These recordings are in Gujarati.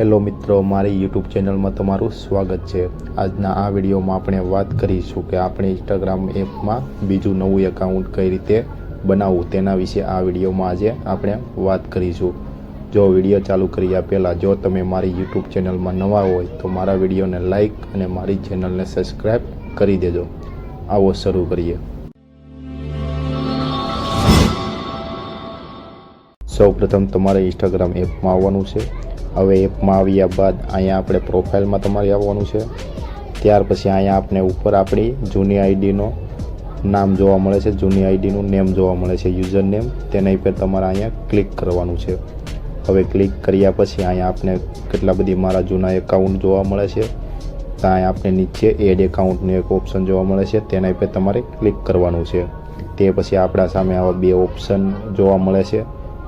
હેલો મિત્રો, મારી યુટ્યુબ ચેનલમાં તમારું સ્વાગત છે। આજના આ વિડીયોમાં આપણે વાત કરીશું કે આપણે ઇન્સ્ટાગ્રામ એપમાં બીજું નવું એકાઉન્ટ કઈ રીતે બનાવવું તેના વિશે આ વિડીયોમાં આજે આપણે વાત કરીશું। જો વિડીયો ચાલુ કર્યા પહેલાં જો તમે મારી યુટ્યુબ ચેનલમાં નવા હોય તો મારા વિડીયોને લાઈક અને મારી ચેનલને સબસ્ક્રાઈબ કરી દેજો। આવો શરૂ કરીએ। સૌપ્રથમ તમારે ઇન્સ્ટાગ્રામ એપમાં આવવાનું છે। હવે એપમાં આવ્યા બાદ અહીંયા આપણે પ્રોફાઇલમાં તમારે આવવાનું છે। ત્યાર પછી અહીંયા આપણે ઉપર આપણી જૂની આઈડીનો નામ જોવા મળે છે, જૂની આઈડીનું નેમ જોવા મળે છે, યુઝર નેમ, તેના ઉપર તમારે અહીંયા ક્લિક કરવાનું છે। હવે ક્લિક કર્યા પછી અહીંયા આપણે કેટલા બધી મારા જૂના એકાઉન્ટ જોવા મળે છે, તો અહીંયા આપણે નીચે એડ એકાઉન્ટનું એક ઓપ્શન જોવા મળે છે, તેના ઉપર તમારે ક્લિક કરવાનું છે। તે પછી આપણા સામે આવા બે ઓપ્શન જોવા મળે છે,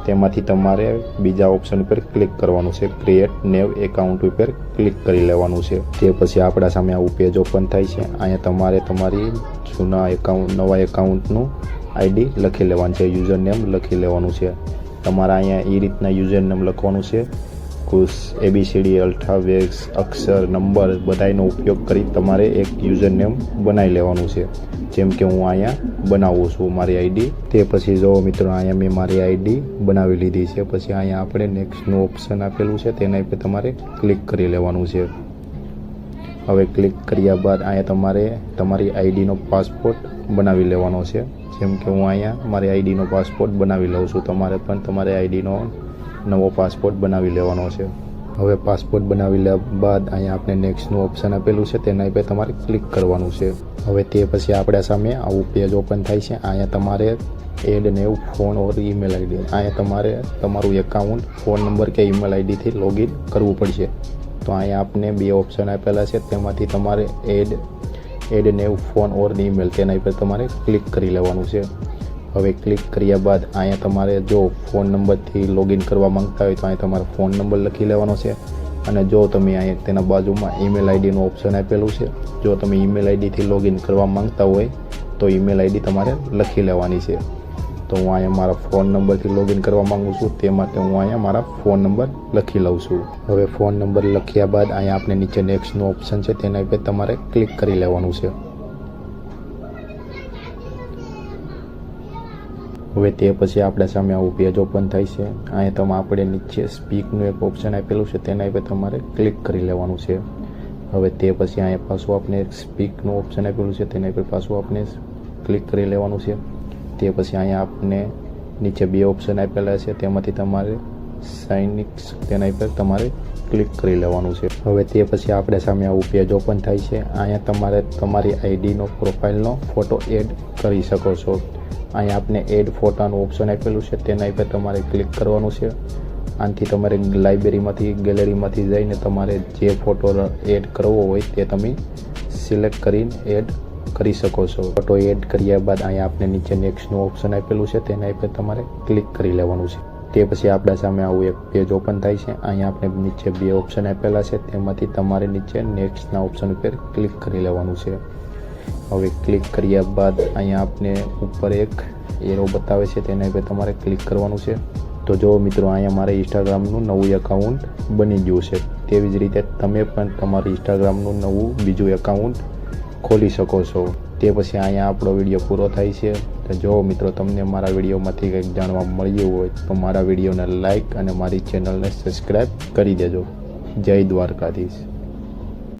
તેમાંથી તમારે બીજા ઓપ્શન ઉપર ક્લિક કરવાનું છે, ક્રિએટ નેવ એકાઉન્ટ ઉપર ક્લિક કરી લેવાનું છે। તે પછી આપણા સામે આવું પેજ ઓપન થાય છે। અહીંયા તમારે તમારી જૂના એકાઉન્ટ નવા એકાઉન્ટનું આઈડી લખી લેવાનું છે, યુઝર નેમ લખી લેવાનું છે। તમારે અહીંયા એ રીતના યુઝર નેમ લખવાનું છે, કુશ ABCD અલ્ફાબેટ્સ અક્ષર નંબર બધાનો ઉપયોગ કરી તમારે એક યુઝર નેમ બનાવી લેવાનું છે, જેમ કે હું અહીંયા બનાવું છું મારી આઈડી। તે પછી જો મિત્રો અહીંયા મેં મારી આઈડી બનાવી લીધી છે। પછી અહીંયા આપણે નેક્સ્ટનું ઓપ્શન આપેલું છે, તેના ઉપર તમારે ક્લિક કરી લેવાનું છે। હવે ક્લિક કર્યા બાદ અહીંયા તમારે તમારી આઈડીનો પાસપોર્ટ બનાવી લેવાનો છે, જેમ કે હું અહીંયા મારી આઈડીનો પાસપોર્ટ બનાવી લઉં છું। તમારે પણ તમારી આઈડીનો નવો પાસપોર્ટ બનાવી લેવાનો છે। હવે પાસપોર્ટ બનાવી લેવા બાદ અહીંયા આપણે નેક્સ્ટનું ઓપ્શન આપેલું છે, તેના ઉપર તમારે ક્લિક કરવાનું છે। હવે તે પછી આપણા સામે આવું પેજ ઓપન થાય છે। અહીંયા તમારે એડ નેવ ફોન ઓર ઈમેલ આઈડી, અહીંયા તમારે તમારું એકાઉન્ટ ફોન નંબર કે ઈમેલ આઈડીથી લોગિન કરવું પડશે। તો અહીંયા આપને બે ઓપ્શન આપેલા છે, તેમાંથી તમારે એડ નેવ ફોન ઓર ઈમેલ તેના ઉપર તમારે ક્લિક કરી લેવાનું છે। હવે ક્લિક કર્યા બાદ અહીંયા તમારે જો ફોન નંબરથી લોગિન કરવા માંગતા હોય તો અહીંયા તમારે ફોન નંબર લખી લેવાનો છે, અને જો તમે અહીંયા તેના બાજુમાં ઈમેલ આઈડીનું ઓપ્શન આપેલું છે, જો તમે ઈમેલ આઈડીથી લોગિન કરવા માંગતા હોય તો ઈમેલ આઈડી તમારે લખી લેવાની છે। તો હું અહીંયા મારા ફોન નંબરથી લોગિન કરવા માગું છું, તે માટે હું અહીંયા મારા ફોન નંબર લખી લઉં છું। હવે ફોન નંબર લખ્યા બાદ અહીંયા આપણે નીચે નેક્સ્ટનું ઓપ્શન છે, તેના ઉપર તમારે ક્લિક કરી લેવાનું છે। હવે તે પછી આપણા સામે આવું પેજ ઓપન થાય છે। અહીંયા તમે આપણે નીચે સ્પીકનું એક ઓપ્શન આપેલું છે, તેના ઉપર તમારે ક્લિક કરી લેવાનું છે। હવે તે પછી અહીંયા પાછું આપણે એક સ્પીકનું ઓપ્શન આપેલું છે, તેના ઉપર પાછું આપણે ક્લિક કરી લેવાનું છે। તે પછી અહીંયા આપણે નીચે બે ઓપ્શન આપેલા છે, તેમાંથી તમારે સાઇનિક્સ તેના ઉપર તમારે ક્લિક કરી લેવાનું છે। હવે તે પછી આપણે સામે આવું પેજ ઓપન થાય છે। અહીંયા તમારે તમારી આઈડીનો પ્રોફાઇલનો ફોટો એડ કરી શકો છો। અહીંયા આપણે એડ ફોટાનું ઓપ્શન આપેલું છે, તેના ઉપર તમારે ક્લિક કરવાનું છે। આનાથી તમારે લાઇબ્રેરીમાંથી ગેલેરીમાંથી જઈને તમારે જે ફોટો એડ કરવો હોય તે તમે સિલેક્ટ કરીને એડ કરી શકો છો। ફોટો એડ કર્યા બાદ અહીંયા આપણે નીચે નેક્સ્ટનું ઓપ્શન આપેલું છે, તેના ઉપર તમારે ક્લિક કરી લેવાનું છે। તે પછી આપણા સામે આવું એક પેજ ઓપન થાય છે। અહીંયા આપણે નીચે બે ઓપ્શન આપેલા છે, તેમાંથી તમારે નીચે નેક્સ્ટના ઓપ્શન ઉપર ક્લિક કરી લેવાનું છે। હવે ક્લિક કર્યા બાદ અહીંયા આપણે ઉપર એક એરો બતાવે છે, તેના ઉપર તમારે ક્લિક કરવાનું છે। તો જો મિત્રો અહીંયા મારે ઇન્સ્ટાગ્રામનું નવું એકાઉન્ટ બની ગયું છે, તેવી જ રીતે તમે પણ તમારું ઇન્સ્ટાગ્રામનું નવું બીજું એકાઉન્ટ ખોલી શકો છો। તે પછી અહીંયા આપણો વિડીયો પૂરો થાય છે। તો જો મિત્રો તમને મારા વિડીયોમાંથી કંઈક જાણવા મળ્યું હોય તો મારા વિડીયોને લાઈક અને મારી ચેનલને સબસ્ક્રાઈબ કરી દેજો। જય દ્વારકાધીશ।